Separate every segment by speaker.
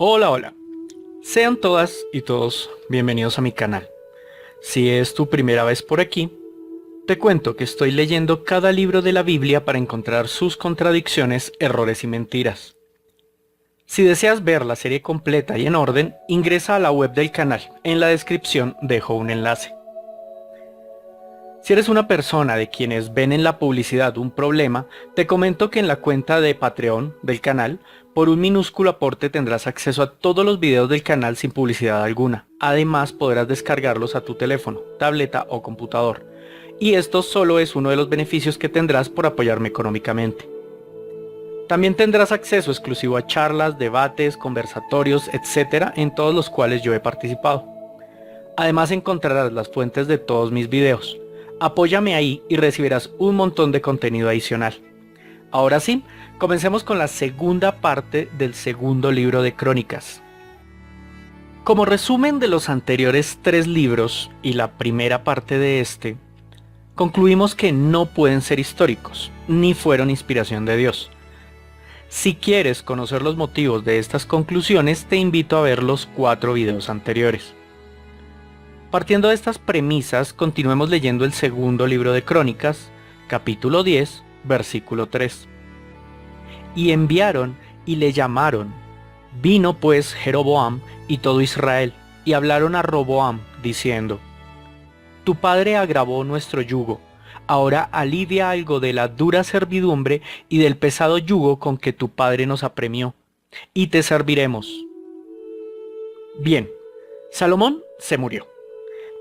Speaker 1: Hola, hola. Sean todas y todos bienvenidos a mi canal. Si es tu primera vez por aquí, te cuento que estoy leyendo cada libro de la Biblia para encontrar sus contradicciones, errores y mentiras. Si deseas ver la serie completa y en orden, ingresa a la web del canal. En la descripción dejo un enlace. Si eres una persona de quienes ven en la publicidad un problema, te comento que en la cuenta de Patreon del canal, por un minúsculo aporte tendrás acceso a todos los videos del canal sin publicidad alguna. Además podrás descargarlos a tu teléfono, tableta o computador. Y esto solo es uno de los beneficios que tendrás por apoyarme económicamente. También tendrás acceso exclusivo a charlas, debates, conversatorios, etc. en todos los cuales yo he participado. Además encontrarás las fuentes de todos mis videos. Apóyame ahí y recibirás un montón de contenido adicional. Ahora sí, comencemos con la segunda parte del segundo libro de Crónicas. Como resumen de los anteriores 3 libros y la primera parte de este, concluimos que no pueden ser históricos, ni fueron inspiración de Dios. Si quieres conocer los motivos de estas conclusiones, te invito a ver los 4 videos anteriores. Partiendo de estas premisas, continuemos leyendo el segundo libro de Crónicas, capítulo 10, versículo 3. Y enviaron y le llamaron. Vino pues Jeroboam y todo Israel, y hablaron a Roboam, diciendo: Tu padre agravó nuestro yugo, ahora alivia algo de la dura servidumbre y del pesado yugo con que tu padre nos apremió, y te serviremos. Bien, Salomón se murió.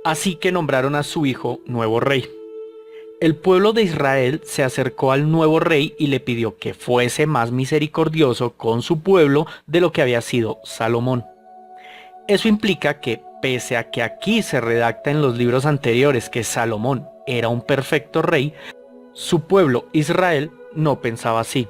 Speaker 1: Así que nombraron a su hijo nuevo rey. El pueblo de Israel se acercó al nuevo rey y le pidió que fuese más misericordioso con su pueblo de lo que había sido Salomón. Eso implica que, pese a que aquí se redacta en los libros anteriores que Salomón era un perfecto rey, su pueblo Israel no pensaba así.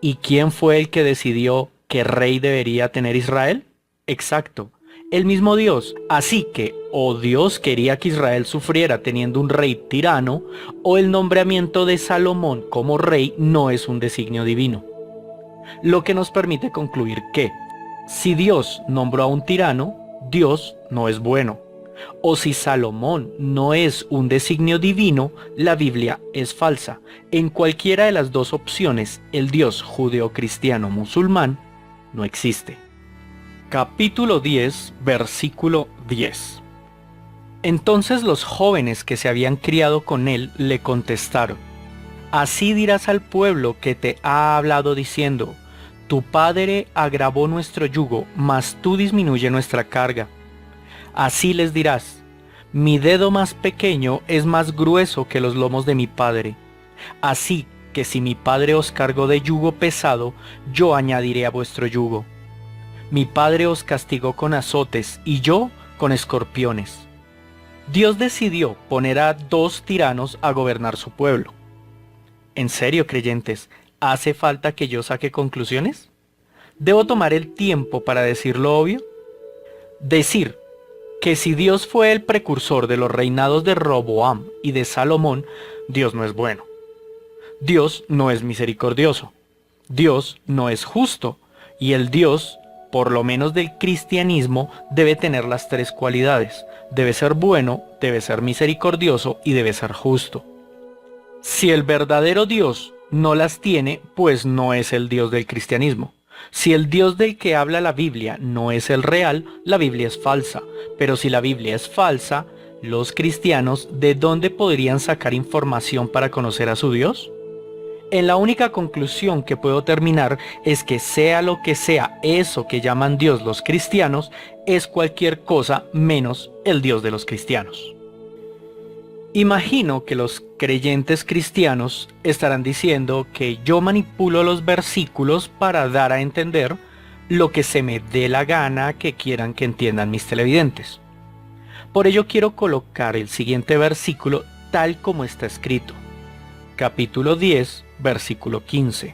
Speaker 1: ¿Y quién fue el que decidió qué rey debería tener Israel? Exacto, el mismo Dios. Así que o Dios quería que Israel sufriera teniendo un rey tirano, o el nombramiento de Salomón como rey no es un designio divino. Lo que nos permite concluir que, si Dios nombró a un tirano, Dios no es bueno. O si Salomón no es un designio divino, la Biblia es falsa. En cualquiera de las dos opciones, el Dios judeocristiano musulmán no existe. Capítulo 10, versículo 10. Entonces los jóvenes que se habían criado con él le contestaron: Así dirás al pueblo que te ha hablado diciendo: Tu padre agravó nuestro yugo, mas tú disminuye nuestra carga. Así les dirás: Mi dedo más pequeño es más grueso que los lomos de mi padre. Así que si mi padre os cargó de yugo pesado, yo añadiré a vuestro yugo. Mi padre os castigó con azotes y yo con escorpiones. Dios decidió poner a 2 tiranos a gobernar su pueblo. ¿En serio, creyentes, hace falta que yo saque conclusiones? ¿Debo tomar el tiempo para decir lo obvio? Decir que si Dios fue el precursor de los reinados de Roboam y de Salomón, Dios no es bueno. Dios no es misericordioso. Dios no es justo. Y el Dios, por lo menos del cristianismo, debe tener las 3 cualidades. Debe ser bueno, debe ser misericordioso y debe ser justo. Si el verdadero Dios no las tiene, pues no es el Dios del cristianismo. Si el Dios del que habla la Biblia no es el real, la Biblia es falsa. Pero si la Biblia es falsa, los cristianos, ¿de dónde podrían sacar información para conocer a su Dios? En la única conclusión que puedo terminar es que sea lo que sea eso que llaman Dios los cristianos, es cualquier cosa menos el Dios de los cristianos. Imagino que los creyentes cristianos estarán diciendo que yo manipulo los versículos para dar a entender lo que se me dé la gana que quieran que entiendan mis televidentes. Por ello quiero colocar el siguiente versículo tal como está escrito. Capítulo 10, versículo 15.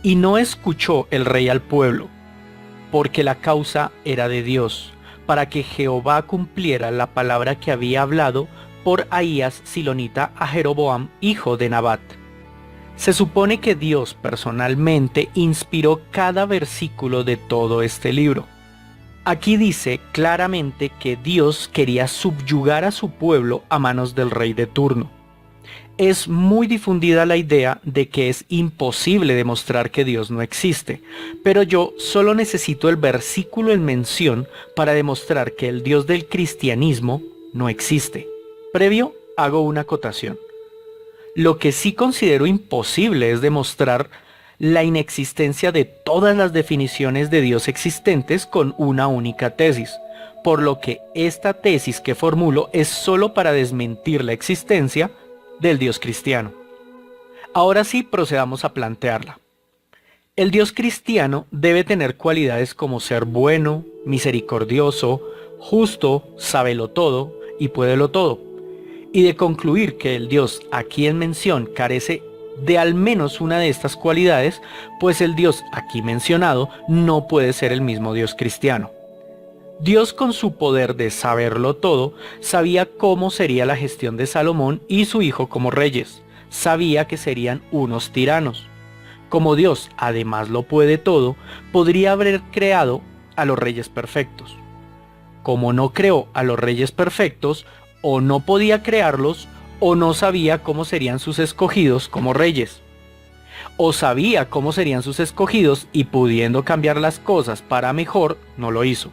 Speaker 1: Y no escuchó el rey al pueblo, porque la causa era de Dios, para que Jehová cumpliera la palabra que había hablado por Ahías Silonita a Jeroboam, hijo de Nabat. Se supone que Dios personalmente inspiró cada versículo de todo este libro. Aquí dice claramente que Dios quería subyugar a su pueblo a manos del rey de turno. Es muy difundida la idea de que es imposible demostrar que Dios no existe, pero yo solo necesito el versículo en mención para demostrar que el Dios del cristianismo no existe. Previo, hago una acotación. Lo que sí considero imposible es demostrar la inexistencia de todas las definiciones de Dios existentes con una única tesis, por lo que esta tesis que formulo es solo para desmentir la existencia del Dios cristiano. Ahora sí procedamos a plantearla. El Dios cristiano debe tener cualidades como ser bueno, misericordioso, justo, sábelo todo y puédelo todo. Y de concluir que el Dios aquí en mención carece de al menos una de estas cualidades, pues el Dios aquí mencionado no puede ser el mismo Dios cristiano. Dios, con su poder de saberlo todo, sabía cómo sería la gestión de Salomón y su hijo como reyes. Sabía que serían unos tiranos. Como Dios además lo puede todo, podría haber creado a los reyes perfectos. Como no creó a los reyes perfectos, o no podía crearlos, o no sabía cómo serían sus escogidos como reyes. O sabía cómo serían sus escogidos y, pudiendo cambiar las cosas para mejor, no lo hizo,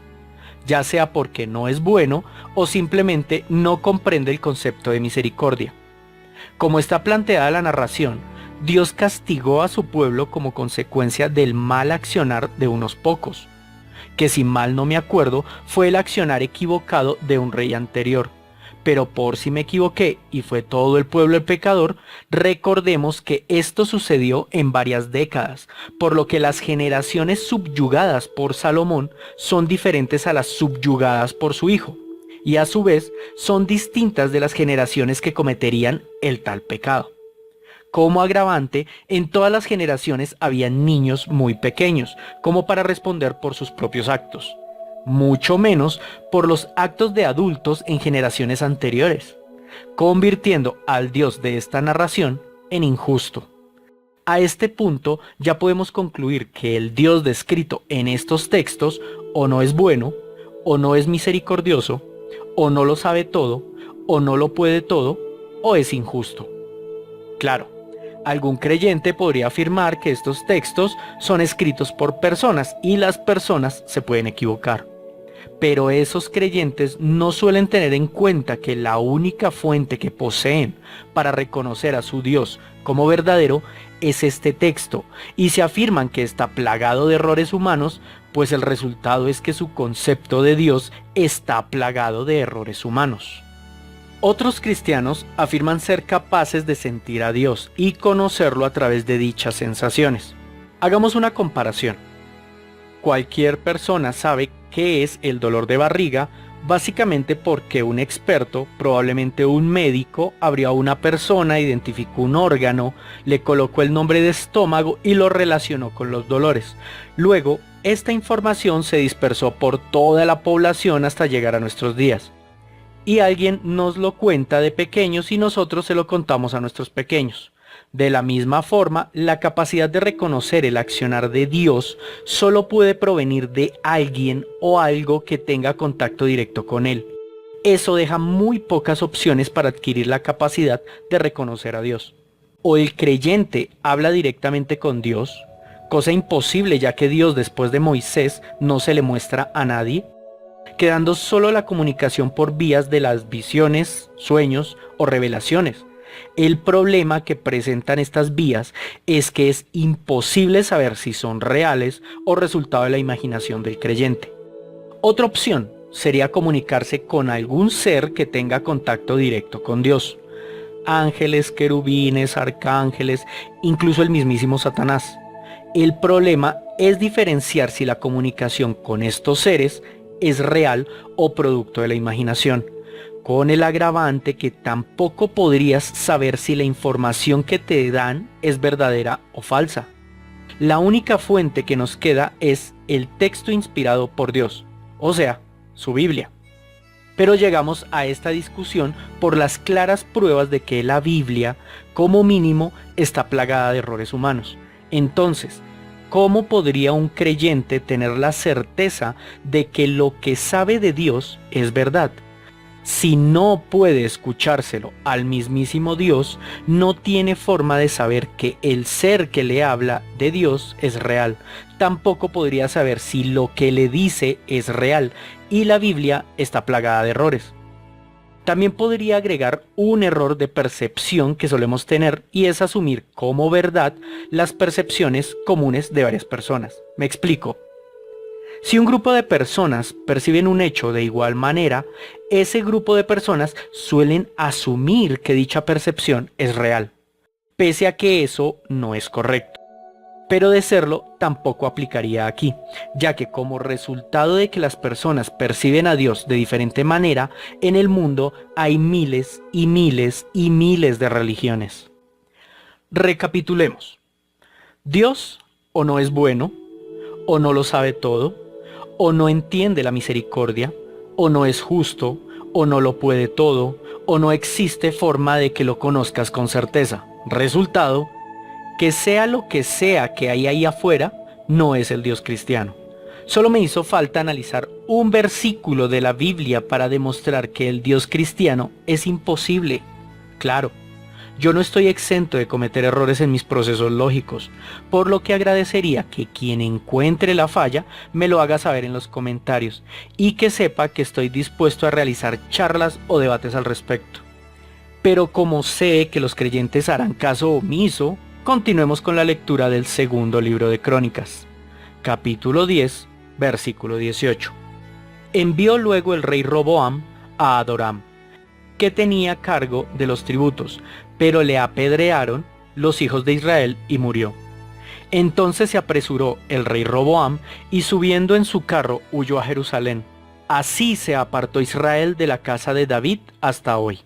Speaker 1: ya sea porque no es bueno o simplemente no comprende el concepto de misericordia. Como está planteada la narración, Dios castigó a su pueblo como consecuencia del mal accionar de unos pocos, que, si mal no me acuerdo, fue el accionar equivocado de un rey anterior. Pero por si me equivoqué y fue todo el pueblo el pecador, recordemos que esto sucedió en varias décadas, por lo que las generaciones subyugadas por Salomón son diferentes a las subyugadas por su hijo, y a su vez son distintas de las generaciones que cometerían el tal pecado. Como agravante, en todas las generaciones había niños muy pequeños, como para responder por sus propios actos, mucho menos por los actos de adultos en generaciones anteriores, convirtiendo al Dios de esta narración en injusto. A este punto ya podemos concluir que el Dios descrito en estos textos o no es bueno, o no es misericordioso, o no lo sabe todo, o no lo puede todo, o es injusto. Claro, algún creyente podría afirmar que estos textos son escritos por personas y las personas se pueden equivocar. Pero esos creyentes no suelen tener en cuenta que la única fuente que poseen para reconocer a su Dios como verdadero es este texto, y se afirman que está plagado de errores humanos, pues el resultado es que su concepto de Dios está plagado de errores humanos. Otros cristianos afirman ser capaces de sentir a Dios y conocerlo a través de dichas sensaciones. Hagamos una comparación. Cualquier persona sabe qué es el dolor de barriga, básicamente porque un experto, probablemente un médico, abrió a una persona, identificó un órgano, le colocó el nombre de estómago y lo relacionó con los dolores. Luego, esta información se dispersó por toda la población hasta llegar a nuestros días. Y alguien nos lo cuenta de pequeños y nosotros se lo contamos a nuestros pequeños. De la misma forma, la capacidad de reconocer el accionar de Dios solo puede provenir de alguien o algo que tenga contacto directo con Él. Eso deja muy pocas opciones para adquirir la capacidad de reconocer a Dios. O el creyente habla directamente con Dios, cosa imposible ya que Dios, después de Moisés, no se le muestra a nadie, quedando solo la comunicación por vías de las visiones, sueños o revelaciones. El problema que presentan estas vías es que es imposible saber si son reales o resultado de la imaginación del creyente. Otra opción sería comunicarse con algún ser que tenga contacto directo con Dios. Ángeles, querubines, arcángeles, incluso el mismísimo Satanás. El problema es diferenciar si la comunicación con estos seres es real o producto de la imaginación, con el agravante que tampoco podrías saber si la información que te dan es verdadera o falsa. La única fuente que nos queda es el texto inspirado por Dios, o sea, su Biblia. Pero llegamos a esta discusión por las claras pruebas de que la Biblia, como mínimo, está plagada de errores humanos. Entonces, ¿cómo podría un creyente tener la certeza de que lo que sabe de Dios es verdad? Si no puede escuchárselo al mismísimo Dios, no tiene forma de saber que el ser que le habla de Dios es real. Tampoco podría saber si lo que le dice es real, y la Biblia está plagada de errores. También podría agregar un error de percepción que solemos tener, y es asumir como verdad las percepciones comunes de varias personas. Me explico. Si un grupo de personas perciben un hecho de igual manera, ese grupo de personas suelen asumir que dicha percepción es real, pese a que eso no es correcto. Pero de serlo, tampoco aplicaría aquí, ya que como resultado de que las personas perciben a Dios de diferente manera, en el mundo hay miles y miles y miles de religiones. Recapitulemos. Dios o no es bueno, o no lo sabe todo, o no entiende la misericordia, o no es justo, o no lo puede todo, o no existe forma de que lo conozcas con certeza. Resultado, que sea lo que sea que hay ahí afuera, no es el Dios cristiano. Solo me hizo falta analizar un versículo de la Biblia para demostrar que el Dios cristiano es imposible. Claro, yo no estoy exento de cometer errores en mis procesos lógicos, por lo que agradecería que quien encuentre la falla me lo haga saber en los comentarios y que sepa que estoy dispuesto a realizar charlas o debates al respecto. Pero como sé que los creyentes harán caso omiso, continuemos con la lectura del segundo libro de Crónicas, capítulo 10, versículo 18. Envió luego el rey Roboam a Adoram, que tenía cargo de los tributos, pero le apedrearon los hijos de Israel y murió. Entonces se apresuró el rey Roboam y subiendo en su carro huyó a Jerusalén. Así se apartó Israel de la casa de David hasta hoy.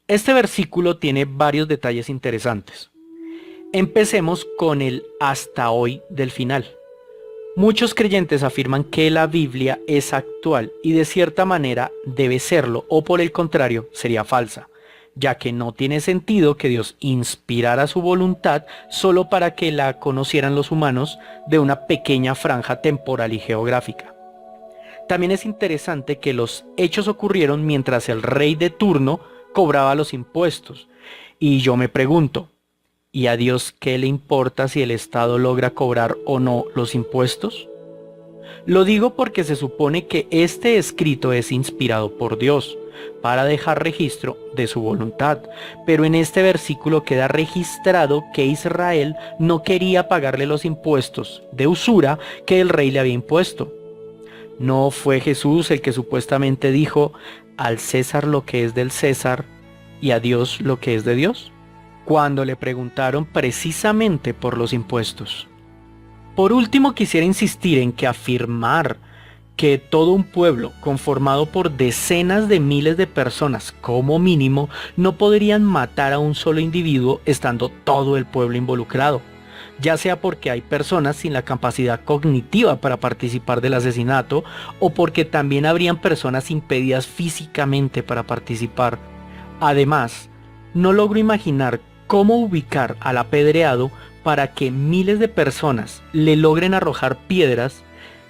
Speaker 1: Este versículo tiene varios detalles interesantes. Empecemos con el hasta hoy del final. Muchos creyentes afirman que la Biblia es actual y de cierta manera debe serlo, o por el contrario sería falsa, ya que no tiene sentido que Dios inspirara su voluntad solo para que la conocieran los humanos de una pequeña franja temporal y geográfica. También es interesante que los hechos ocurrieron mientras el rey de turno cobraba los impuestos, y yo me pregunto, ¿y a Dios qué le importa si el Estado logra cobrar o no los impuestos? Lo digo porque se supone que este escrito es inspirado por Dios para dejar registro de su voluntad, pero en este versículo queda registrado que Israel no quería pagarle los impuestos de usura que el rey le había impuesto. ¿No fue Jesús el que supuestamente dijo, al César lo que es del César y a Dios lo que es de Dios? Cuando le preguntaron precisamente por los impuestos. Por último, quisiera insistir en que afirmar que todo un pueblo conformado por decenas de miles de personas como mínimo no podrían matar a un solo individuo estando todo el pueblo involucrado, ya sea porque hay personas sin la capacidad cognitiva para participar del asesinato o porque también habrían personas impedidas físicamente para participar. Además, no logro imaginar cómo ubicar al apedreado para que miles de personas le logren arrojar piedras,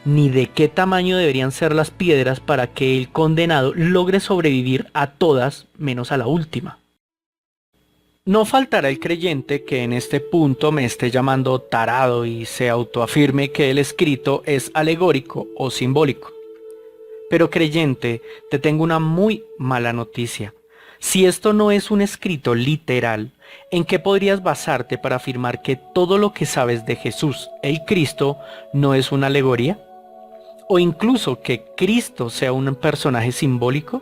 Speaker 1: ni de qué tamaño deberían ser las piedras para que el condenado logre sobrevivir a todas menos a la última. No faltará el creyente que en este punto me esté llamando tarado y se autoafirme que el escrito es alegórico o simbólico. Pero creyente, te tengo una muy mala noticia. Si esto no es un escrito literal, ¿en qué podrías basarte para afirmar que todo lo que sabes de Jesús, el Cristo, no es una alegoría? ¿O incluso que Cristo sea un personaje simbólico?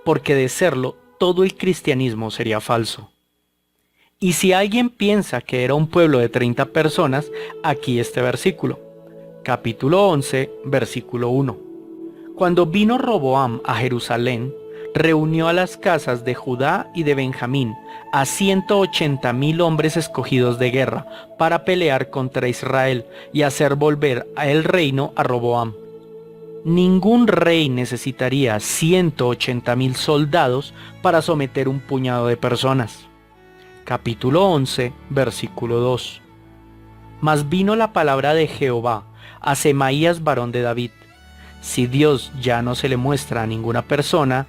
Speaker 1: Porque de serlo, todo el cristianismo sería falso. Y si alguien piensa que era un pueblo de 30 personas, aquí este versículo. Capítulo 11, versículo 1. Cuando vino Roboam a Jerusalén, reunió a las casas de Judá y de Benjamín, a 180,000 hombres escogidos de guerra, para pelear contra Israel y hacer volver el reino a Roboam. Ningún rey necesitaría 180.000 soldados para someter un puñado de personas. Capítulo 11, versículo 2. Mas vino la palabra de Jehová a Semaías varón de David. Si Dios ya no se le muestra a ninguna persona,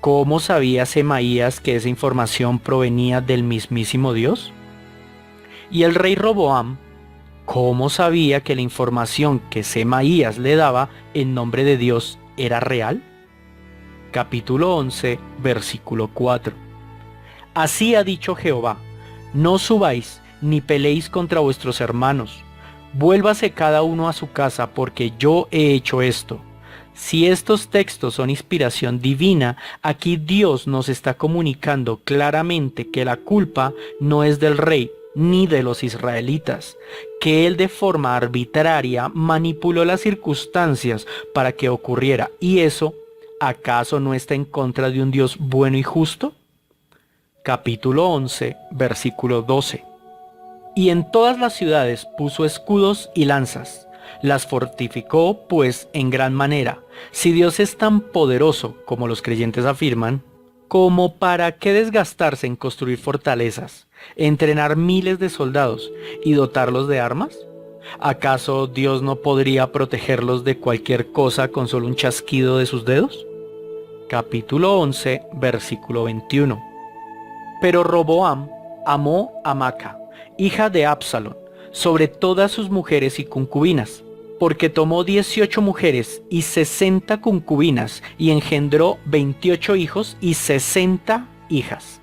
Speaker 1: ¿cómo sabía Semaías que esa información provenía del mismísimo Dios? Y el rey Roboam, ¿cómo sabía que la información que Semaías le daba en nombre de Dios era real? Capítulo 11, versículo 4. Así ha dicho Jehová, no subáis ni peleéis contra vuestros hermanos. Vuélvase cada uno a su casa, porque yo he hecho esto. Si estos textos son inspiración divina, aquí Dios nos está comunicando claramente que la culpa no es del rey ni de los israelitas, que él de forma arbitraria manipuló las circunstancias para que ocurriera. ¿Y eso acaso no está en contra de un Dios bueno y justo? Capítulo 11, versículo 12. Y en todas las ciudades puso escudos y lanzas. Las fortificó pues en gran manera. Si Dios es tan poderoso como los creyentes afirman, ¿como para qué desgastarse en construir fortalezas, entrenar miles de soldados y dotarlos de armas? ¿Acaso Dios no podría protegerlos de cualquier cosa con solo un chasquido de sus dedos? Capítulo 11, versículo 21. Pero Roboam amó a Maca, hija de Absalón, sobre todas sus mujeres y concubinas, porque tomó 18 mujeres y 60 concubinas, y engendró 28 hijos y 60 hijas.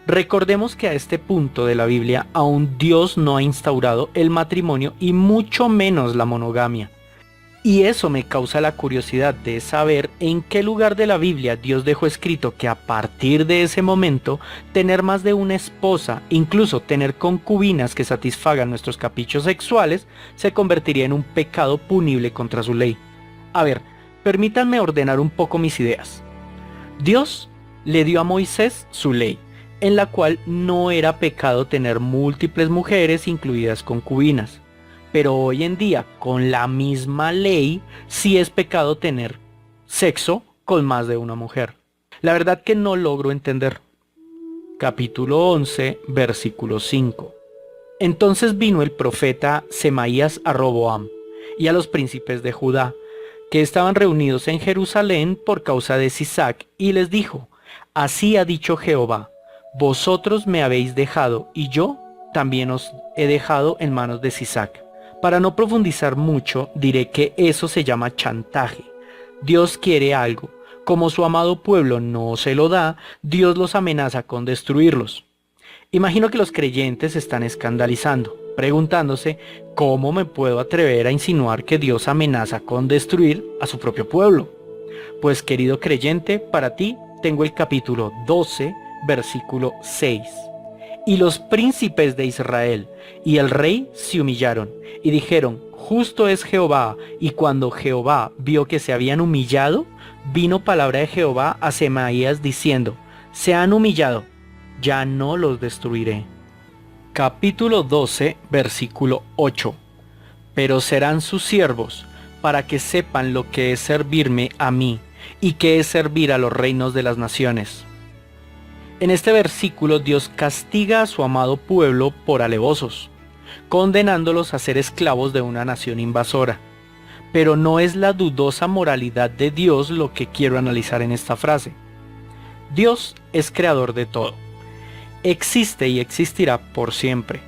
Speaker 1: Recordemos que a este punto de la Biblia aún Dios no ha instaurado el matrimonio y mucho menos la monogamia. Y eso me causa la curiosidad de saber en qué lugar de la Biblia Dios dejó escrito que a partir de ese momento tener más de una esposa, incluso tener concubinas que satisfagan nuestros caprichos sexuales, se convertiría en un pecado punible contra su ley. A ver, permítanme ordenar un poco mis ideas. Dios le dio a Moisés su ley, en la cual no era pecado tener múltiples mujeres, incluidas concubinas. Pero hoy en día, con la misma ley, sí es pecado tener sexo con más de una mujer. La verdad que no logro entender. Capítulo 11, versículo 5. Entonces vino el profeta Semaías a Roboam y a los príncipes de Judá, que estaban reunidos en Jerusalén por causa de Sisac, y les dijo, así ha dicho Jehová, vosotros me habéis dejado, y yo también os he dejado en manos de Sisac. Para no profundizar mucho, diré que eso se llama chantaje. Dios quiere algo. Como su amado pueblo no se lo da, Dios los amenaza con destruirlos. Imagino que los creyentes están escandalizando, preguntándose cómo me puedo atrever a insinuar que Dios amenaza con destruir a su propio pueblo. Pues querido creyente, para ti tengo el capítulo 12, versículo 6. Y los príncipes de Israel y el rey se humillaron y dijeron, justo es Jehová. Y cuando Jehová vio que se habían humillado, vino palabra de Jehová a Semaías diciendo, se han humillado, ya no los destruiré. Capítulo 12, versículo 8. Pero serán sus siervos, para que sepan lo que es servirme a mí, y que es servir a los reinos de las naciones. En este versículo Dios castiga a su amado pueblo por alevosos, condenándolos a ser esclavos de una nación invasora. Pero no es la dudosa moralidad de Dios lo que quiero analizar en esta frase. Dios es creador de todo. Existe y existirá por siempre.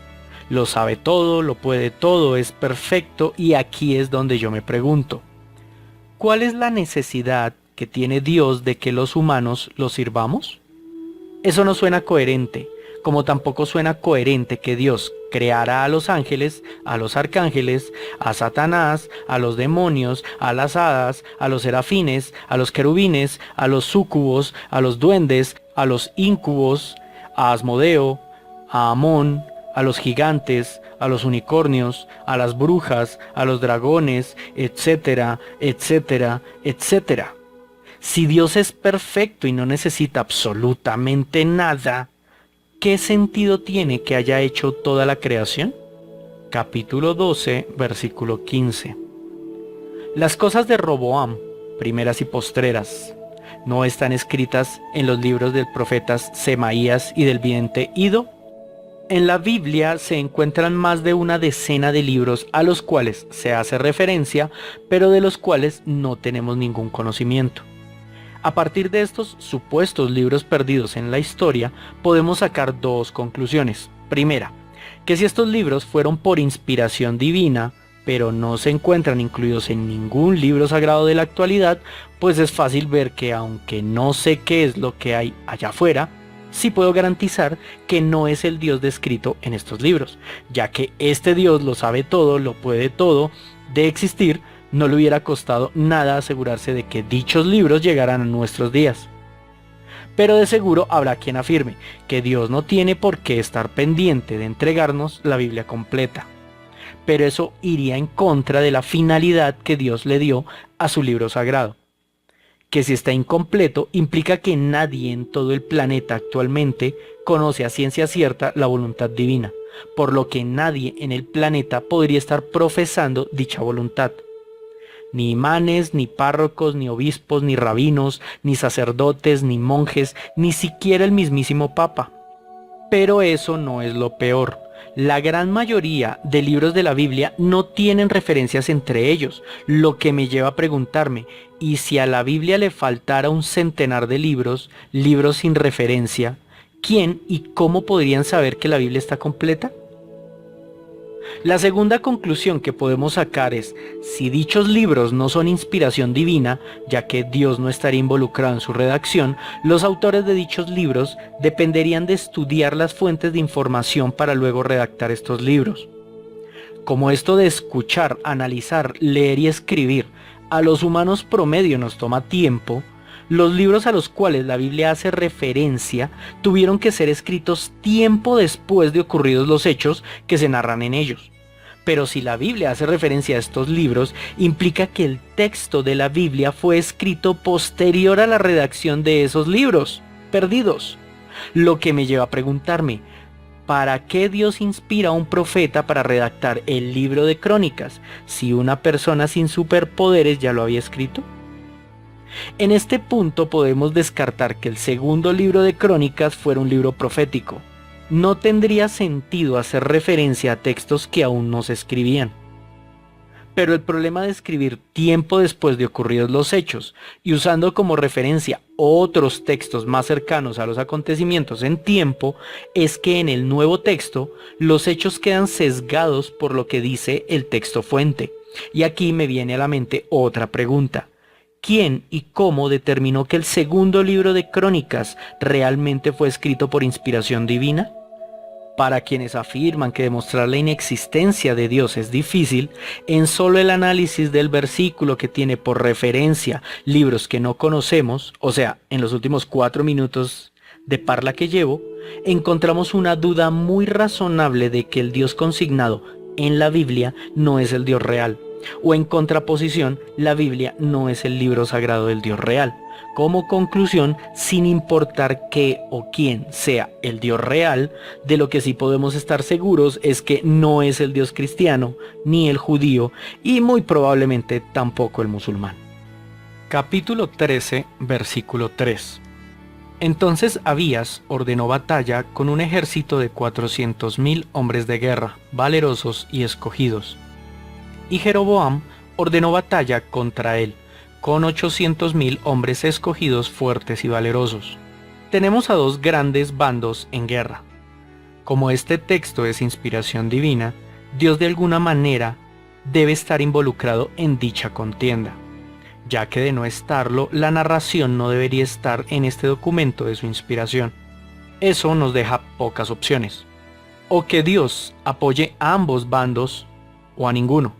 Speaker 1: Lo sabe todo, lo puede todo, es perfecto, y aquí es donde yo me pregunto, ¿cuál es la necesidad que tiene Dios de que los humanos lo sirvamos? Eso no suena coherente, como tampoco suena coherente que Dios creara a los ángeles, a los arcángeles, a Satanás, a los demonios, a las hadas, a los serafines, a los querubines, a los súcubos, a los duendes, a los íncubos, a Asmodeo, a Amón, a los gigantes, a los unicornios, a las brujas, a los dragones, etcétera, etcétera, etcétera. Si Dios es perfecto y no necesita absolutamente nada, ¿qué sentido tiene que haya hecho toda la creación? Capítulo 12, versículo 15. Las cosas de Roboam primeras y postreras, ¿no están escritas en los libros del profeta Semaías y del vidente Ido? En la Biblia se encuentran más de una decena de libros a los cuales se hace referencia, pero de los cuales no tenemos ningún conocimiento. A partir de estos supuestos libros perdidos en la historia, podemos sacar dos conclusiones. Primera, que si estos libros fueron por inspiración divina, pero no se encuentran incluidos en ningún libro sagrado de la actualidad, pues es fácil ver que aunque no sé qué es lo que hay allá afuera, sí puedo garantizar que no es el Dios descrito en estos libros, ya que este Dios lo sabe todo, lo puede todo. De existir, no le hubiera costado nada asegurarse de que dichos libros llegaran a nuestros días. Pero de seguro habrá quien afirme que Dios no tiene por qué estar pendiente de entregarnos la Biblia completa. Pero eso iría en contra de la finalidad que Dios le dio a su libro sagrado. Que si está incompleto implica que nadie en todo el planeta actualmente conoce a ciencia cierta la voluntad divina, por lo que nadie en el planeta podría estar profesando dicha voluntad. Ni imanes, ni párrocos, ni obispos, ni rabinos, ni sacerdotes, ni monjes, ni siquiera el mismísimo Papa. Pero eso no es lo peor. La gran mayoría de libros de la Biblia no tienen referencias entre ellos, lo que me lleva a preguntarme, ¿y si a la Biblia le faltara un centenar de libros sin referencia, quién y cómo podrían saber que la Biblia está completa? La segunda conclusión que podemos sacar es, si dichos libros no son inspiración divina, ya que Dios no estaría involucrado en su redacción, los autores de dichos libros dependerían de estudiar las fuentes de información para luego redactar estos libros. Como esto de escuchar, analizar, leer y escribir a los humanos promedio nos toma tiempo, los libros a los cuales la Biblia hace referencia tuvieron que ser escritos tiempo después de ocurridos los hechos que se narran en ellos. Pero si la Biblia hace referencia a estos libros, implica que el texto de la Biblia fue escrito posterior a la redacción de esos libros perdidos. Lo que me lleva a preguntarme, ¿para qué Dios inspira a un profeta para redactar el libro de Crónicas, si una persona sin superpoderes ya lo había escrito? En este punto podemos descartar que el segundo libro de Crónicas fuera un libro profético. No tendría sentido hacer referencia a textos que aún no se escribían. Pero el problema de escribir tiempo después de ocurridos los hechos y usando como referencia otros textos más cercanos a los acontecimientos en tiempo es que en el nuevo texto los hechos quedan sesgados por lo que dice el texto fuente. Y aquí me viene a la mente otra pregunta. ¿Quién y cómo determinó que el segundo libro de Crónicas realmente fue escrito por inspiración divina? Para quienes afirman que demostrar la inexistencia de Dios es difícil, en solo el análisis del versículo que tiene por referencia libros que no conocemos, o sea, en los últimos 4 minutos de parla que llevo, encontramos una duda muy razonable de que el Dios consignado en la Biblia no es el Dios real. O en contraposición, la Biblia no es el libro sagrado del Dios real. Como conclusión, sin importar qué o quién sea el Dios real, de lo que sí podemos estar seguros es que no es el Dios cristiano, ni el judío, y muy probablemente tampoco el musulmán. Capítulo 13, versículo 3. Entonces Abías ordenó batalla con un ejército de 400,000 hombres de guerra, valerosos y escogidos. Y Jeroboam ordenó batalla contra él, con 800,000 hombres escogidos fuertes y valerosos. Tenemos a dos grandes bandos en guerra. Como este texto es inspiración divina, Dios de alguna manera debe estar involucrado en dicha contienda, ya que de no estarlo, la narración no debería estar en este documento de su inspiración. Eso nos deja pocas opciones. O que Dios apoye a ambos bandos o a ninguno.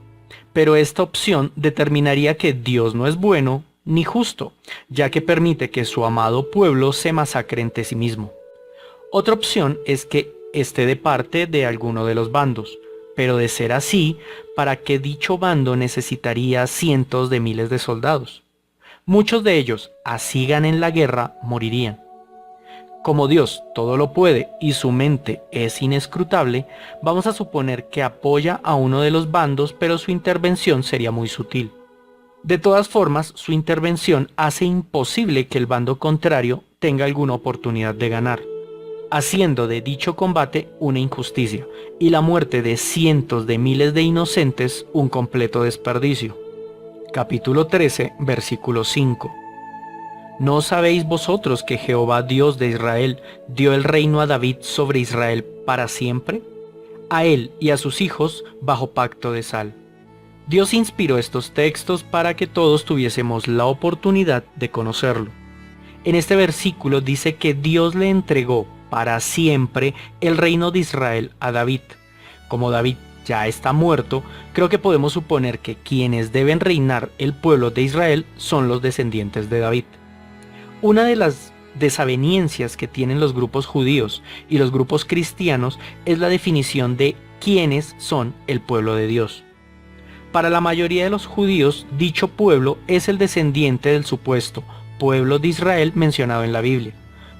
Speaker 1: Pero esta opción determinaría que Dios no es bueno ni justo, ya que permite que su amado pueblo se masacre entre sí mismo. Otra opción es que esté de parte de alguno de los bandos, pero de ser así, para que dicho bando necesitaría cientos de miles de soldados. Muchos de ellos, así ganen la guerra, morirían. Como Dios todo lo puede y su mente es inescrutable, vamos a suponer que apoya a uno de los bandos, pero su intervención sería muy sutil. De todas formas, su intervención hace imposible que el bando contrario tenga alguna oportunidad de ganar, haciendo de dicho combate una injusticia y la muerte de cientos de miles de inocentes un completo desperdicio. Capítulo 13, versículo 5. ¿No sabéis vosotros que Jehová Dios de Israel dio el reino a David sobre Israel para siempre? A él y a sus hijos bajo pacto de sal. Dios inspiró estos textos para que todos tuviésemos la oportunidad de conocerlo. En este versículo dice que Dios le entregó para siempre el reino de Israel a David. Como David ya está muerto, creo que podemos suponer que quienes deben reinar el pueblo de Israel son los descendientes de David. Una de las desavenencias que tienen los grupos judíos y los grupos cristianos es la definición de quiénes son el pueblo de Dios. Para la mayoría de los judíos, dicho pueblo es el descendiente del supuesto pueblo de Israel mencionado en la Biblia,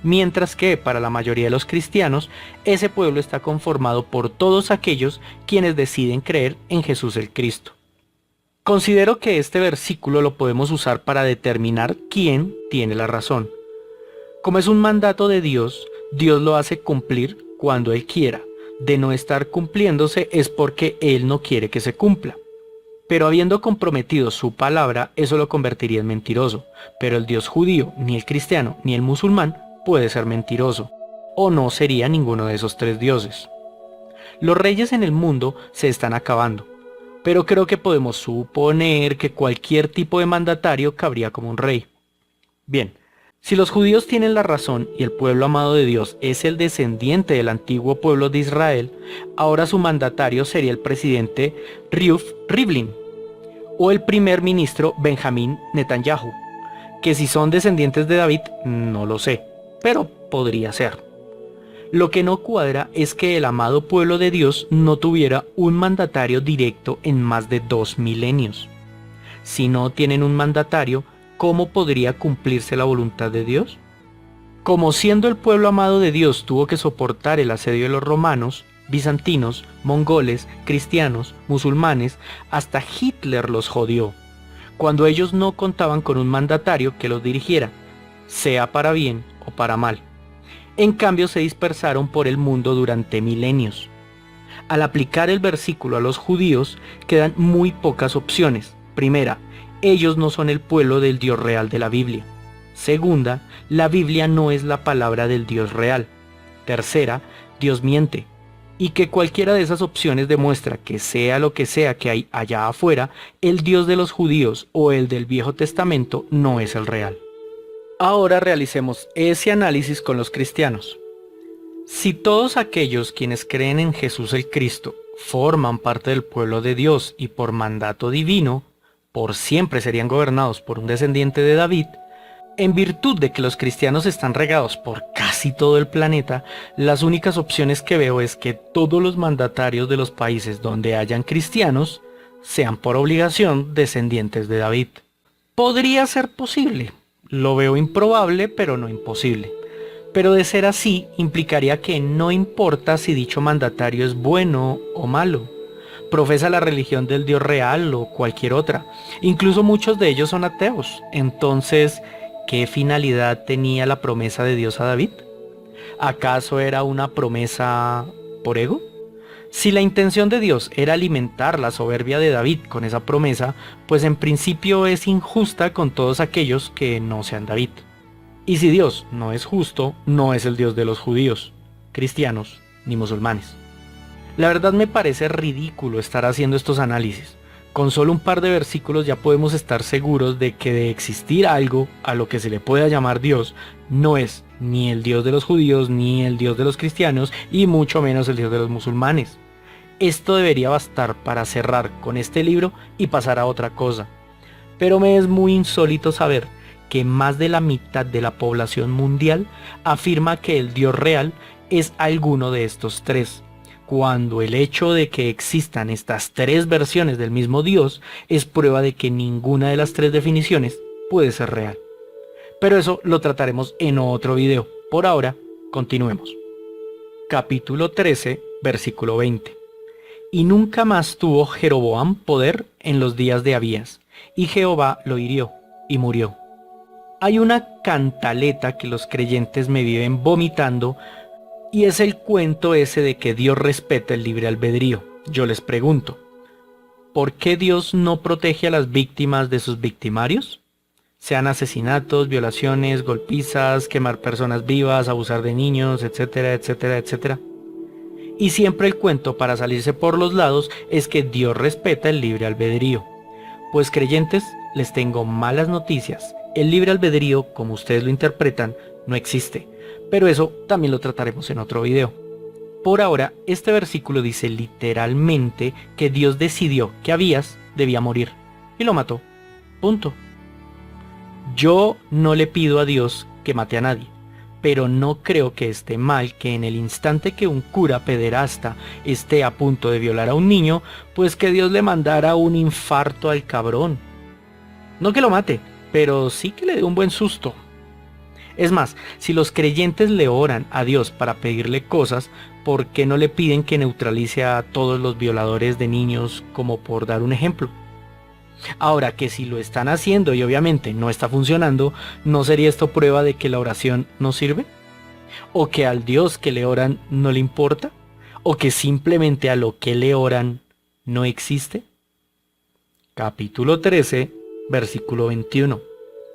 Speaker 1: mientras que para la mayoría de los cristianos, ese pueblo está conformado por todos aquellos quienes deciden creer en Jesús el Cristo. Considero que este versículo lo podemos usar para determinar quién tiene la razón. Como es un mandato de Dios, Dios lo hace cumplir cuando Él quiera. De no estar cumpliéndose es porque Él no quiere que se cumpla. Pero habiendo comprometido su palabra, eso lo convertiría en mentiroso. Pero el Dios judío, ni el cristiano, ni el musulmán puede ser mentiroso, o no sería ninguno de esos tres dioses. Los reyes en el mundo se están acabando, pero creo que podemos suponer que cualquier tipo de mandatario cabría como un rey. Bien, si los judíos tienen la razón y el pueblo amado de Dios es el descendiente del antiguo pueblo de Israel, ahora su mandatario sería el presidente Rivlin o el primer ministro Benjamín Netanyahu, que si son descendientes de David no lo sé, pero podría ser. Lo que no cuadra es que el amado pueblo de Dios no tuviera un mandatario directo en más de 2 milenios. Si no tienen un mandatario, ¿cómo podría cumplirse la voluntad de Dios? Como siendo el pueblo amado de Dios tuvo que soportar el asedio de los romanos, bizantinos, mongoles, cristianos, musulmanes, hasta Hitler los jodió, cuando ellos no contaban con un mandatario que los dirigiera, sea para bien o para mal. En cambio se dispersaron por el mundo durante milenios. Al aplicar el versículo a los judíos, quedan muy pocas opciones. Primera, ellos no son el pueblo del Dios real de la Biblia. Segunda, la Biblia no es la palabra del Dios real. Tercera, Dios miente. Y que cualquiera de esas opciones demuestra que sea lo que sea que hay allá afuera, el Dios de los judíos o el del Viejo Testamento no es el real. Ahora realicemos ese análisis con los cristianos. Si todos aquellos quienes creen en Jesús el Cristo forman parte del pueblo de Dios y por mandato divino, por siempre serían gobernados por un descendiente de David, en virtud de que los cristianos están regados por casi todo el planeta, las únicas opciones que veo es que todos los mandatarios de los países donde hayan cristianos sean por obligación descendientes de David. Podría ser posible, lo veo improbable pero no imposible. Pero de ser así, implicaría que no importa si dicho mandatario es bueno o malo, profesa la religión del Dios real o cualquier otra. Incluso muchos de ellos son ateos. Entonces, ¿qué finalidad tenía la promesa de Dios a David? ¿Acaso era una promesa por ego? Si la intención de Dios era alimentar la soberbia de David con esa promesa, pues en principio es injusta con todos aquellos que no sean David. Y si Dios no es justo, no es el Dios de los judíos, cristianos ni musulmanes. La verdad me parece ridículo estar haciendo estos análisis. Con solo un par de versículos ya podemos estar seguros de que de existir algo a lo que se le pueda llamar Dios, no es ni el Dios de los judíos, ni el Dios de los cristianos, y mucho menos el Dios de los musulmanes. Esto debería bastar para cerrar con este libro y pasar a otra cosa. Pero me es muy insólito saber que más de la mitad de la población mundial afirma que el Dios real es alguno de estos tres, cuando el hecho de que existan estas tres versiones del mismo Dios es prueba de que ninguna de las tres definiciones puede ser real. Pero eso lo trataremos en otro video. Por ahora, continuemos. Capítulo 13, versículo 20. Y nunca más tuvo Jeroboam poder en los días de Abías, y Jehová lo hirió y murió. Hay una cantaleta que los creyentes me viven vomitando y es el cuento ese de que Dios respeta el libre albedrío. Yo les pregunto, ¿por qué Dios no protege a las víctimas de sus victimarios? Sean asesinatos, violaciones, golpizas, quemar personas vivas, abusar de niños, etcétera, etcétera, etcétera. Y siempre el cuento para salirse por los lados es que Dios respeta el libre albedrío. Pues creyentes, les tengo malas noticias. El libre albedrío, como ustedes lo interpretan, no existe. Pero eso también lo trataremos en otro video. Por ahora, este versículo dice literalmente que Dios decidió que Abías debía morir y lo mató. Punto. Yo no le pido a Dios que mate a nadie, pero no creo que esté mal que en el instante que un cura pederasta esté a punto de violar a un niño, pues que Dios le mandara un infarto al cabrón. No que lo mate, pero sí que le dé un buen susto. Es más, si los creyentes le oran a Dios para pedirle cosas, ¿por qué no le piden que neutralice a todos los violadores de niños, como por dar un ejemplo? Ahora que si lo están haciendo y obviamente no está funcionando, ¿no sería esto prueba de que la oración no sirve? ¿O que al Dios que le oran no le importa? ¿O que simplemente a lo que le oran no existe? Capítulo 13, versículo 21.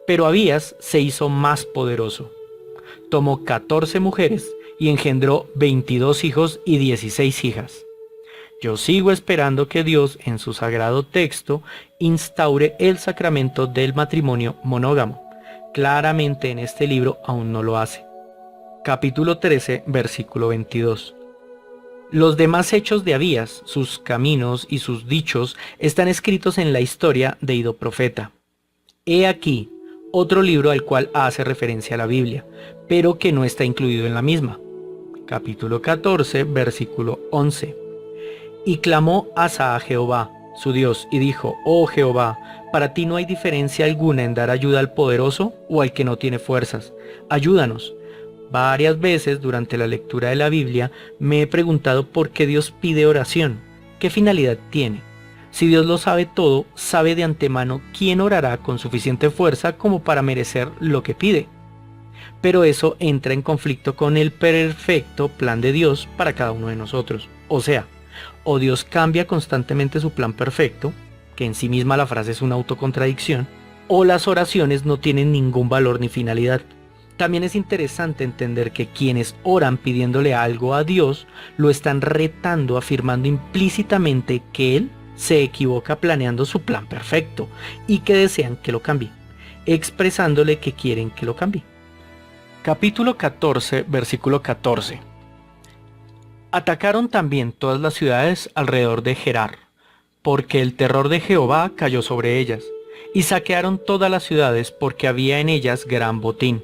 Speaker 1: Pero Abías se hizo más poderoso. Tomó 14 mujeres y engendró 22 hijos y 16 hijas. Yo sigo esperando que Dios en su sagrado texto instaure el sacramento del matrimonio monógamo. Claramente en este libro aún no lo hace. Capítulo 13, versículo 22. Los demás hechos de Abías, sus caminos y sus dichos están escritos en la historia de Iddo Profeta. He aquí otro libro al cual hace referencia a la Biblia, pero que no está incluido en la misma. Capítulo 14, versículo 11. Y clamó Asa a Jehová, su Dios, y dijo, oh Jehová, para ti no hay diferencia alguna en dar ayuda al poderoso o al que no tiene fuerzas. Ayúdanos. Varias veces durante la lectura de la Biblia me he preguntado por qué Dios pide oración, qué finalidad tiene. Si Dios lo sabe todo, sabe de antemano quién orará con suficiente fuerza como para merecer lo que pide. Pero eso entra en conflicto con el perfecto plan de Dios para cada uno de nosotros. O sea, o Dios cambia constantemente su plan perfecto, que en sí misma la frase es una autocontradicción, o las oraciones no tienen ningún valor ni finalidad. También es interesante entender que quienes oran pidiéndole algo a Dios, lo están retando afirmando implícitamente que Él se equivoca planeando su plan perfecto y que desean que lo cambie, expresándole que quieren que lo cambie. Capítulo 14, versículo 14. Atacaron también todas las ciudades alrededor de Gerar, porque el terror de Jehová cayó sobre ellas, y saquearon todas las ciudades porque había en ellas gran botín.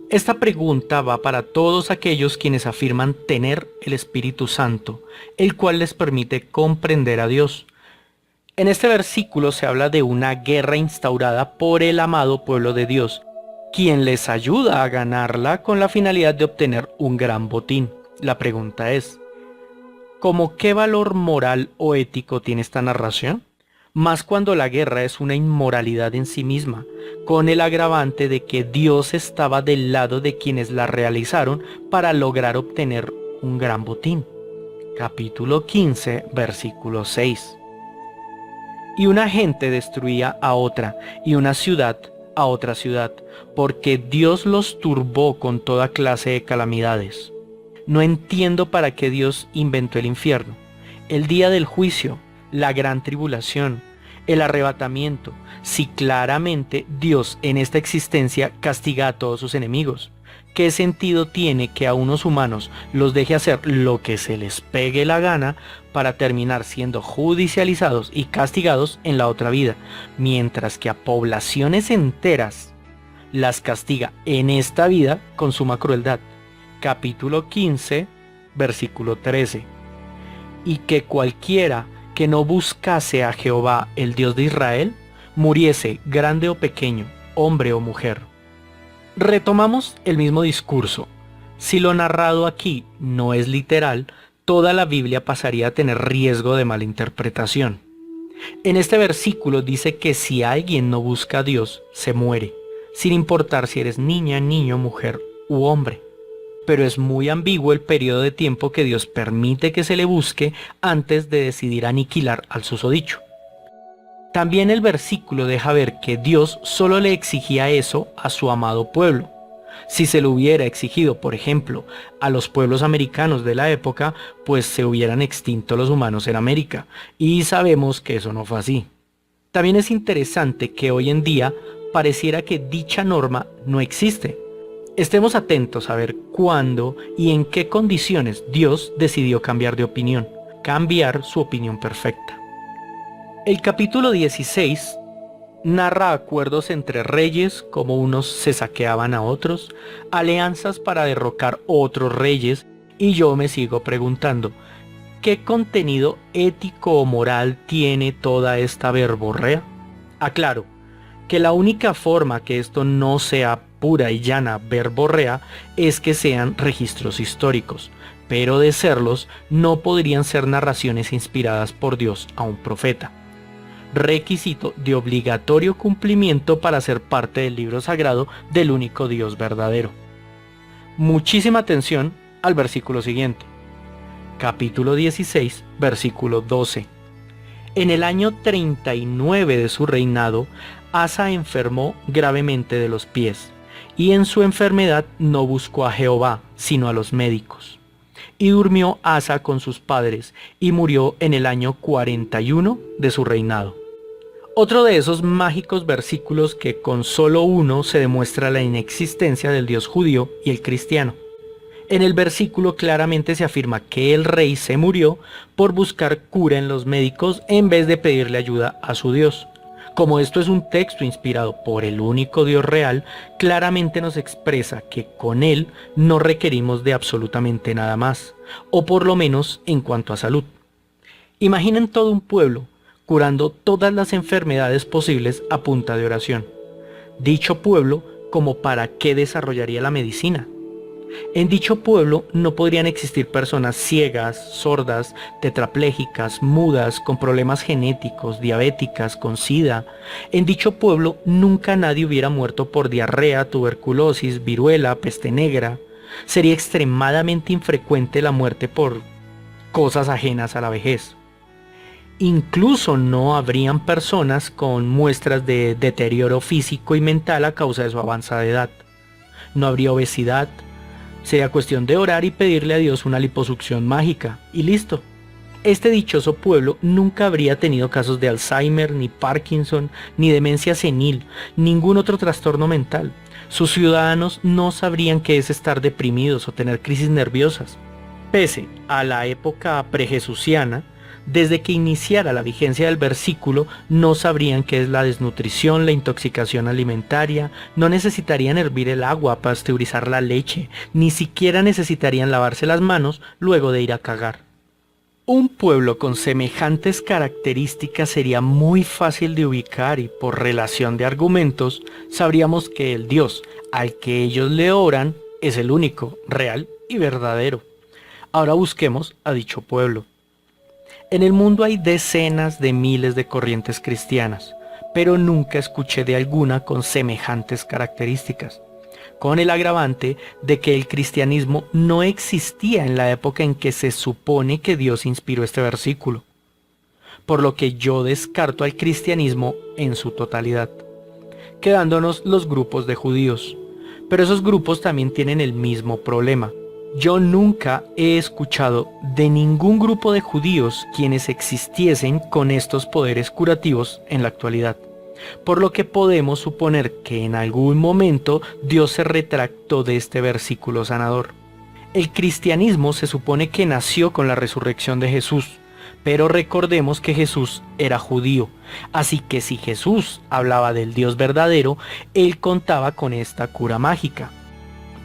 Speaker 1: Esta pregunta va para todos aquellos quienes afirman tener el Espíritu Santo, el cual les permite comprender a Dios. En este versículo se habla de una guerra instaurada por el amado pueblo de Dios, quien les ayuda a ganarla con la finalidad de obtener un gran botín. La pregunta es, ¿cómo qué valor moral o ético tiene esta narración? Más cuando la guerra es una inmoralidad en sí misma, con el agravante de que Dios estaba del lado de quienes la realizaron para lograr obtener un gran botín. Capítulo 15, versículo 6. Y una gente destruía a otra, y una ciudad a otra ciudad, porque Dios los turbó con toda clase de calamidades. No entiendo para qué Dios inventó el infierno, el día del juicio, la gran tribulación, el arrebatamiento, si claramente Dios en esta existencia castiga a todos sus enemigos. ¿Qué sentido tiene que a unos humanos los deje hacer lo que se les pegue la gana para terminar siendo judicializados y castigados en la otra vida, mientras que a poblaciones enteras las castiga en esta vida con suma crueldad? Capítulo 15, versículo 13. Y que cualquiera que no buscase a Jehová, el Dios de Israel, muriese grande o pequeño, hombre o mujer. Retomamos el mismo discurso. Si lo narrado aquí no es literal, toda la Biblia pasaría a tener riesgo de malinterpretación. En este versículo dice que si alguien no busca a Dios, se muere, sin importar si eres niña, niño, mujer u hombre. Pero es muy ambiguo el periodo de tiempo que Dios permite que se le busque antes de decidir aniquilar al susodicho. También el versículo deja ver que Dios solo le exigía eso a su amado pueblo. Si se lo hubiera exigido, por ejemplo, a los pueblos americanos de la época, pues se hubieran extinto los humanos en América, y sabemos que eso no fue así. También es interesante que hoy en día pareciera que dicha norma no existe. Estemos atentos a ver cuándo y en qué condiciones Dios decidió cambiar de opinión, cambiar su opinión perfecta. El capítulo 16 narra acuerdos entre reyes, como unos se saqueaban a otros, alianzas para derrocar otros reyes, y yo me sigo preguntando, ¿qué contenido ético o moral tiene toda esta verborrea? Aclaro, que la única forma que esto no sea pura y llana verborrea es que sean registros históricos, pero de serlos no podrían ser narraciones inspiradas por Dios a un profeta. Requisito de obligatorio cumplimiento para ser parte del libro sagrado del único Dios verdadero. Muchísima atención al versículo siguiente. Capítulo 16, versículo 12. En el año 39 de su reinado, Asa enfermó gravemente de los pies, y en su enfermedad no buscó a Jehová, sino a los médicos. Y durmió Asa con sus padres, y murió en el año 41 de su reinado. Otro de esos mágicos versículos que con solo uno se demuestra la inexistencia del Dios judío y el cristiano. En el versículo claramente se afirma que el rey se murió por buscar cura en los médicos en vez de pedirle ayuda a su Dios. Como esto es un texto inspirado por el único Dios real, claramente nos expresa que con él no requerimos de absolutamente nada más, o por lo menos en cuanto a salud. Imaginen todo un pueblo curando todas las enfermedades posibles a punta de oración. Dicho pueblo, ¿como para qué desarrollaría la medicina? En dicho pueblo no podrían existir personas ciegas, sordas, tetraplégicas, mudas, con problemas genéticos, diabéticas, con SIDA. En dicho pueblo nunca nadie hubiera muerto por diarrea, tuberculosis, viruela, peste negra. Sería extremadamente infrecuente la muerte por cosas ajenas a la vejez. Incluso no habrían personas con muestras de deterioro físico y mental a causa de su avanzada edad. No habría obesidad. Sería cuestión de orar y pedirle a Dios una liposucción mágica, y listo. Este dichoso pueblo nunca habría tenido casos de Alzheimer, ni Parkinson, ni demencia senil, ningún otro trastorno mental. Sus ciudadanos no sabrían qué es estar deprimidos o tener crisis nerviosas. Pese a la época prejesuciana, desde que iniciara la vigencia del versículo, no sabrían qué es la desnutrición, la intoxicación alimentaria, no necesitarían hervir el agua, pasteurizar la leche, ni siquiera necesitarían lavarse las manos luego de ir a cagar. Un pueblo con semejantes características sería muy fácil de ubicar y por relación de argumentos sabríamos que el Dios al que ellos le oran es el único, real y verdadero. Ahora busquemos a dicho pueblo. En el mundo hay decenas de miles de corrientes cristianas, pero nunca escuché de alguna con semejantes características, con el agravante de que el cristianismo no existía en la época en que se supone que Dios inspiró este versículo, por lo que yo descarto al cristianismo en su totalidad, quedándonos los grupos de judíos, pero esos grupos también tienen el mismo problema. Yo nunca he escuchado de ningún grupo de judíos quienes existiesen con estos poderes curativos en la actualidad, por lo que podemos suponer que en algún momento Dios se retractó de este versículo sanador. El cristianismo se supone que nació con la resurrección de Jesús, pero recordemos que Jesús era judío, así que si Jesús hablaba del Dios verdadero, él contaba con esta cura mágica.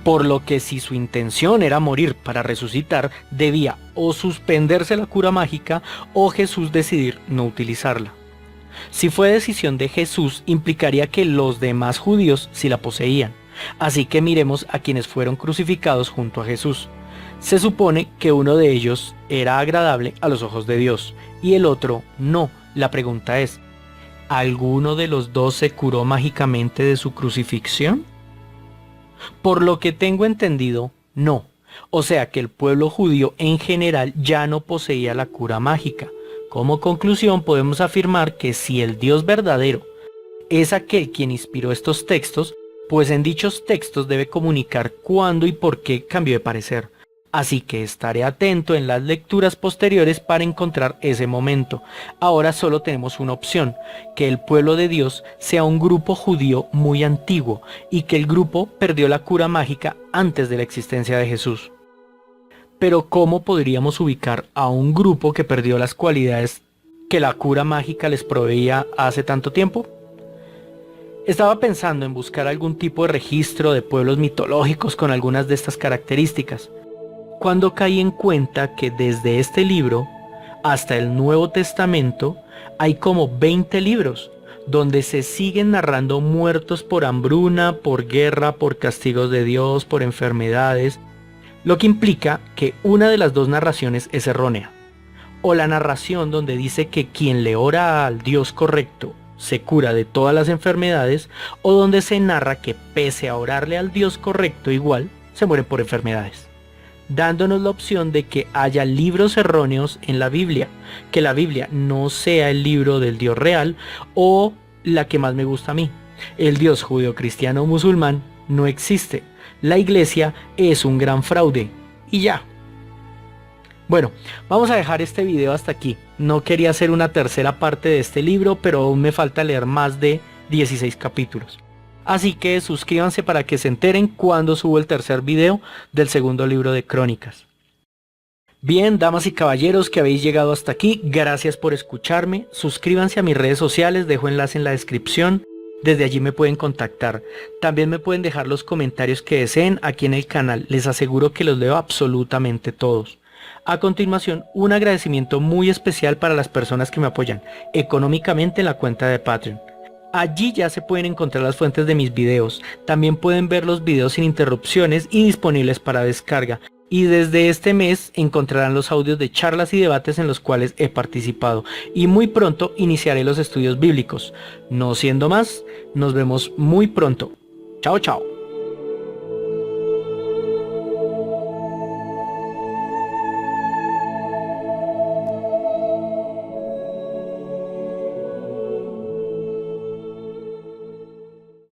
Speaker 1: Por lo que si su intención era morir para resucitar, debía o suspenderse la cura mágica o Jesús decidir no utilizarla. Si fue decisión de Jesús, implicaría que los demás judíos sí la poseían. Así que miremos a quienes fueron crucificados junto a Jesús. Se supone que uno de ellos era agradable a los ojos de Dios y el otro no, La pregunta es, ¿alguno de los dos se curó mágicamente de su crucifixión? Por lo que tengo entendido, no. O sea que el pueblo judío en general ya no poseía la cura mágica. Como conclusión podemos afirmar que si el Dios verdadero es aquel quien inspiró estos textos, pues en dichos textos debe comunicar cuándo y por qué cambió de parecer. Así que estaré atento en las lecturas posteriores para encontrar ese momento. Ahora solo tenemos una opción, que el pueblo de Dios sea un grupo judío muy antiguo y que el grupo perdió la cura mágica antes de la existencia de Jesús. Pero ¿cómo podríamos ubicar a un grupo que perdió las cualidades que la cura mágica les proveía hace tanto tiempo? Estaba pensando en buscar algún tipo de registro de pueblos mitológicos con algunas de estas características, cuando caí en cuenta que desde este libro hasta el Nuevo Testamento hay como 20 libros, donde se siguen narrando muertos por hambruna, por guerra, por castigos de Dios, por enfermedades, lo que implica que una de las dos narraciones es errónea. O la narración donde dice que quien le ora al Dios correcto se cura de todas las enfermedades, o donde se narra que pese a orarle al Dios correcto igual, se mueren por enfermedades, dándonos la opción de que haya libros erróneos en la Biblia, que la Biblia no sea el libro del Dios real, o la que más me gusta a mí, el Dios judío, cristiano o musulmán no existe, la iglesia es un gran fraude, y ya. Bueno, vamos a dejar este video hasta aquí. No quería hacer una tercera parte de este libro, pero aún me falta leer más de 16 capítulos. Así que suscríbanse para que se enteren cuando subo el tercer video del segundo libro de Crónicas. Bien, damas y caballeros que habéis llegado hasta aquí, gracias por escucharme. Suscríbanse a mis redes sociales, dejo enlace en la descripción. Desde allí me pueden contactar. También me pueden dejar los comentarios que deseen aquí en el canal. Les aseguro que los leo absolutamente todos. A continuación, un agradecimiento muy especial para las personas que me apoyan económicamente en la cuenta de Patreon. Allí ya se pueden encontrar las fuentes de mis videos. También pueden ver los videos sin interrupciones y disponibles para descarga. Y desde este mes encontrarán los audios de charlas y debates en los cuales he participado. Y muy pronto iniciaré los estudios bíblicos. No siendo más, nos vemos muy pronto. Chao, chao.